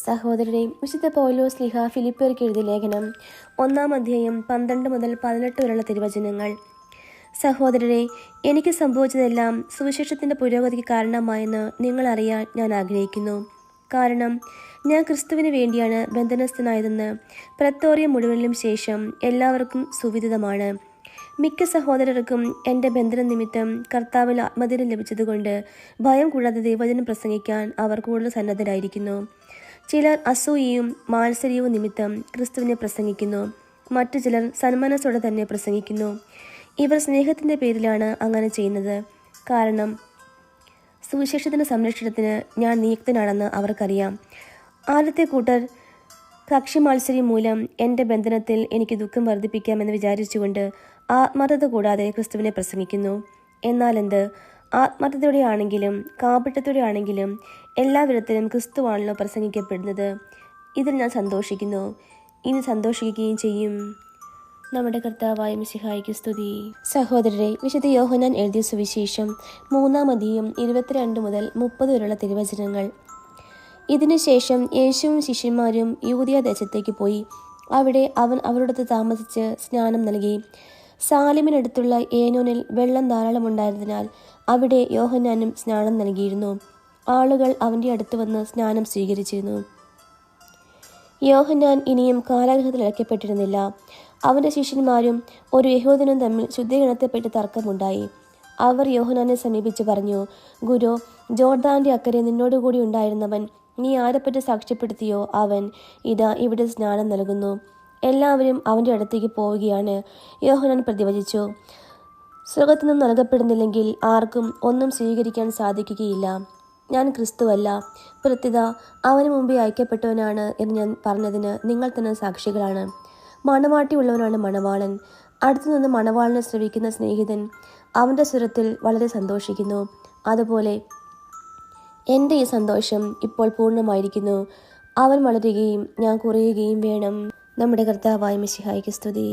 സഹോദരരെ, വിശുദ്ധ പൗലോസ് ശ്ലീഹ ഫിലിപ്പിയർക്ക് എഴുതിയ ലേഖനം 1-ാം അധ്യായം 12 മുതൽ 18 വരെയുള്ള തിരുവചനങ്ങൾ. സഹോദരരെ, എനിക്ക് സംഭവിച്ചതെല്ലാം സുവിശേഷത്തിൻ്റെ പുരോഗതിക്ക് കാരണമായെന്ന് നിങ്ങൾ അറിയാൻ ഞാൻ ആഗ്രഹിക്കുന്നു. കാരണം ഞാൻ ക്രിസ്തുവിന് വേണ്ടിയാണ് ബന്ധനസ്ഥനായതെന്ന് പ്രത്തോറിയം മുഴുവനിലും ശേഷം എല്ലാവർക്കും സുവിദിതമാണ്. മിക്ക സഹോദരർക്കും എൻ്റെ ബന്ധന നിമിത്തം കർത്താവിൽ ആത്മധൈര്യം ലഭിച്ചതുകൊണ്ട് ഭയം കൂടാതെ ദൈവവചനം പ്രസംഗിക്കാൻ അവർ കൂടുതൽ സന്നദ്ധരായിരിക്കുന്നു. ചിലർ അസൂയയും മാത്സര്യവും നിമിത്തം ക്രിസ്തുവിനെ പ്രസംഗിക്കുന്നു. മറ്റു ചിലർ സന്മനസ്സോടെ തന്നെ പ്രസംഗിക്കുന്നു. ഇവർ സ്നേഹത്തിൻ്റെ പേരിലാണ് അങ്ങനെ ചെയ്യുന്നത്. കാരണം സുവിശേഷത്തിൻ്റെ സംരക്ഷണത്തിന് ഞാൻ നിയുക്തനാണെന്ന് അവർക്കറിയാം. ആദ്യത്തെ കൂട്ടർ കക്ഷി മാത്സര്യം മൂലം എൻ്റെ ബന്ധനത്തിൽ എനിക്ക് ദുഃഖം വർദ്ധിപ്പിക്കാമെന്ന് വിചാരിച്ചുകൊണ്ട് ആത്മാർത്ഥത കൂടാതെ ക്രിസ്തുവിനെ പ്രസംഗിക്കുന്നു. എന്നാൽ എന്ത്, ആത്മാർത്ഥതയോടെ ആണെങ്കിലും കാപട്യത്തോടെ ആണെങ്കിലും എല്ലാ വിധത്തിലും ക്രിസ്തുവാണല്ലോ പ്രസംഗിക്കപ്പെടുന്നത്. ഇതിൽ ഞാൻ സന്തോഷിക്കുന്നു, ഇനി സന്തോഷിക്കുകയും ചെയ്യും. നമ്മുടെ കർത്താവായ മിശിഹായ്ക്ക് സ്തുതി. സഹോദരരെ, വിശുദ്ധ യോഹന്നാൻ എഴുതിയ സുവിശേഷം 3-ാം അധ്യായം 22 മുതൽ 30 വരെയുള്ള തിരുവചനങ്ങൾ. ഇതിനുശേഷം യേശുവും ശിഷ്യന്മാരും യൂദയ ദേശത്തേക്ക് പോയി. അവിടെ അവൻ അവരോടൊത്ത് താമസിച്ച് സ്നാനം നൽകി. സാലിമിനടുത്തുള്ള ഏനോനിൽ വെള്ളം ധാരാളമുണ്ടായിരുന്നതിനാൽ അവിടെ യോഹന്നാനും സ്നാനം നൽകിയിരുന്നു. ആളുകൾ അവൻ്റെ അടുത്ത് വന്ന് സ്നാനം സ്വീകരിച്ചിരുന്നു. യോഹന്നാൻ ഇനിയും കാരാഗൃഹത്തിൽ അടയ്ക്കപ്പെട്ടിരുന്നില്ല. അവൻ്റെ ശിഷ്യന്മാരും ഒരു യഹൂദനും തമ്മിൽ ശുദ്ധീകരണത്തെപ്പറ്റി തർക്കമുണ്ടായി. അവർ യോഹന്നാനെ സമീപിച്ച് പറഞ്ഞു, ഗുരു, ജോർദാന്റെ അക്കരെ നിന്നോടുകൂടി ഉണ്ടായിരുന്നവൻ, നീ ആരെപ്പറ്റി സാക്ഷ്യപ്പെടുത്തിയോ അവൻ ഇതാ ഇവിടെ സ്നാനം നൽകുന്നു. എല്ലാവരും അവൻ്റെ അടുത്തേക്ക് പോവുകയാണ്. യോഹന്നാൻ പ്രതിവചിച്ചു, സ്വർഗ്ഗത്തിൽ നിന്നും നൽകപ്പെടുന്നില്ലെങ്കിൽ ആർക്കും ഒന്നും സ്വീകരിക്കാൻ സാധിക്കുകയില്ല. ഞാൻ ക്രിസ്തുവല്ല, പ്രത്യുത അവന് മുമ്പേ അയക്കപ്പെട്ടവനാണ് എന്ന് ഞാൻ പറഞ്ഞതിന് നിങ്ങൾ തന്നെ സാക്ഷികളാണ്. മണവാട്ടി ഉള്ളവനാണ് മണവാളൻ. അടുത്തുനിന്ന് മണവാളനെ ശ്രവിക്കുന്ന സ്നേഹിതൻ അവൻ്റെ സ്വരത്തിൽ വളരെ സന്തോഷിക്കുന്നു. അതുപോലെ എൻ്റെ ഈ സന്തോഷം ഇപ്പോൾ പൂർണ്ണമായിരിക്കുന്നു. അവൻ വളരുകയും ഞാൻ കുറയുകയും വേണം. നമ്മുടെ കർത്താവായ മിശിഹായ്ക്ക് സ്തുതി.